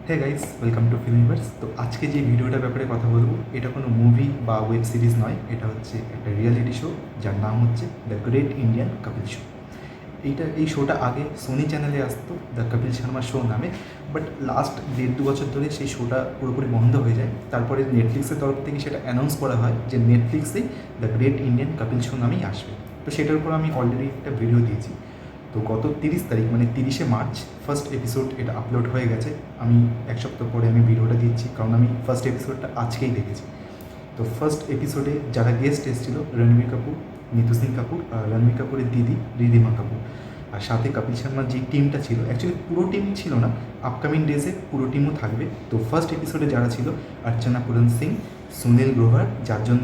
Hey guys, welcome to Filmiverse. তো আজকে যে ভিডিওটার ব্যাপারে কথা বলবো, এটা কোনো মুভি বা ওয়েব সিরিজ নয়, এটা হচ্ছে একটা রিয়েলিটি শো যার নাম হচ্ছে the great Indian Kapil show. এই শোটা আগে সোনি চ্যানেলে আসতো দ্য কপিল শর্মা শো নামে, বাট লাস্ট 1.5-2 বছর ধরে সেই শোটা পুরোপুরি বন্ধ হয়ে যায়। তারপরে নেটফ্লিক্সের তরফ থেকে সেটা অ্যানাউন্স করা হয় যে নেটফ্লিক্সেই the great Indian Kapil show নামেই আসবে। তো সেটার উপর আমি অলরেডি একটা ভিডিও দিয়েছি। তো গত 30 তারিখ মানে 30শে মার্চ ফার্স্ট এপিসোড এটা আপলোড হয়ে গেছে। আমি এক সপ্তাহ পরে আমি ভিডিওটা দিচ্ছি, কারণ আমি ফার্স্ট এপিসোডটা আজকেই দেখেছি। তো ফার্স্ট এপিসোডে যারা গেস্ট এসেছিলো, রণবীর কাপুর, নিতু সিং কাপুর আর রণবীর কাপুরের দিদি রিধিমা কাপুর, আর সাথে কপিল শর্মার যে টিমটা ছিল, অ্যাকচুয়ালি পুরো টিম ছিল না, আপকামিং ডেজে পুরো টিমও থাকবে। তো ফার্স্ট এপিসোডে যারা ছিল, অর্চনা পুরন সিং, সুনীল গ্রোভার, যার জন্য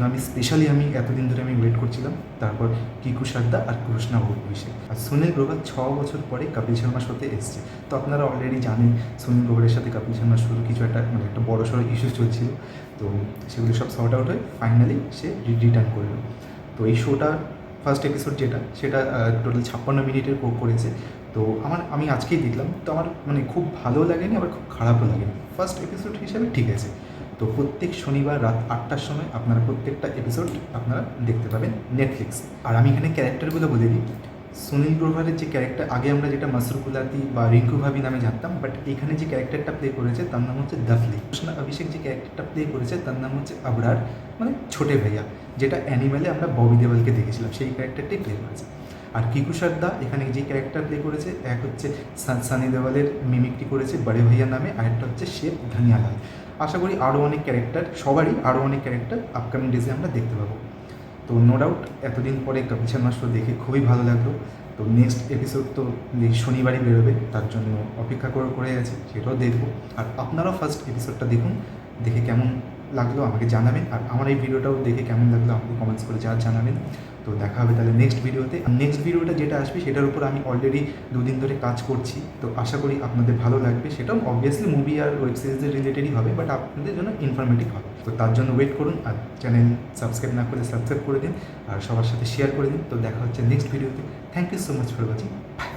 আমি এতদিন ধরে ওয়েট করছিলাম, তারপর কিকু সারদা আর কৃষ্ণা অভিষেক। আর সুনীল গ্রোভার 6 বছর পরে কপিল শর্মার সাথে এসছে। তো আপনারা অলরেডি জানেন সুনীল গ্রোভারের সাথে কপিল শর্মার শুরু কিছু একটা একটা বড় সড়ো ইস্যু চলছিল। তো সেগুলো সব সর্ট আউট হয়ে ফাইনালি সে রিটার্ন করলো। তো এই শোটা ফার্স্ট এপিসোড সেটা টোটাল 56 মিনিটের করেছে। তো আমি আজকেই দেখলাম, তো আমার খুব ভালো লাগেনি, আবার খুব খারাপও লাগেনি। ফার্স্ট এপিসোড হিসাবে ঠিক আছে। তো প্রত্যেক শনিবার রাত 8টার সময় আপনারা প্রত্যেকটা এপিসোড আপনারা দেখতে পাবেন নেটফ্লিক্স। আর আমি এখানে ক্যারেক্টারগুলো বলে দিই। সুনীল গ্রোভারের যে ক্যারেক্টার, আগে আমরা যেটা মাসরুকুলাতি বা রিঙ্কু ভাবি নামে জানতাম, বাট এখানে যে ক্যারেক্টারটা প্লে করেছে তার নাম হচ্ছে দাফলি। কৃষ্ণা অভিষেক যে ক্যারেক্টারটা প্লে করেছে তার নাম হচ্ছে আবরার, ছোটে ভাইয়া, যেটা অ্যানিমেলে আমরা ববি দেওয়ালকে দেখেছিলাম, সেই ক্যারেক্টারটাই প্লে করেছে। আর কিকু সারদা এখানে যে ক্যারেক্টার প্লে করেছে, এক হচ্ছে সানি দেওয়ালের মিমিকটি করেছে বড়ে ভাইয়া নামে, আর একটা হচ্ছে শেফ ধানিয়ালাল। আশা করি আরও অনেক ক্যারেক্টার, সবারই আরও অনেক ক্যারেক্টার আপকামিং ডেজে আমরা দেখতে পাবো। তো নো ডাউট এতদিন পরে কপিল শর্মা শো দেখে খুবই ভালো লাগলো। তো নেক্সট এপিসোড তো এই শনিবারই বেরোবে, তার জন্য অপেক্ষা করে গেছে, সেটাও দেখবো। আর আপনারাও ফার্স্ট এপিসোডটা দেখুন, দেখে কেমন লাগলো আমাকে জানাবেন। আর আমার এই ভিডিওটাও দেখে কেমন লাগলো আমাকে কমেন্টস করে জানাবেন। তো দেখা হবে তাহলে নেক্সট ভিডিওতে। আর নেক্সট ভিডিওটা যেটা আসবে সেটার উপর আমি অলরেডি 2 দিন ধরে কাজ করছি। তো আশা করি আপনাদের ভালো লাগবে। সেটাও অবভিয়াসলি মুভি আর ওয়েব সিরিজের রিলেটেডই হবে, বাট আপনাদের জন্য ইনফরমেটিভ হবে। তো তার জন্য ওয়েট করুন। আর চ্যানেল সাবস্ক্রাইব না করলে সাবস্ক্রাইব করে দিন, আর সবার সাথে শেয়ার করে দিন। তো দেখা হচ্ছে নেক্সট ভিডিওতে। Thank you so much for watching. By.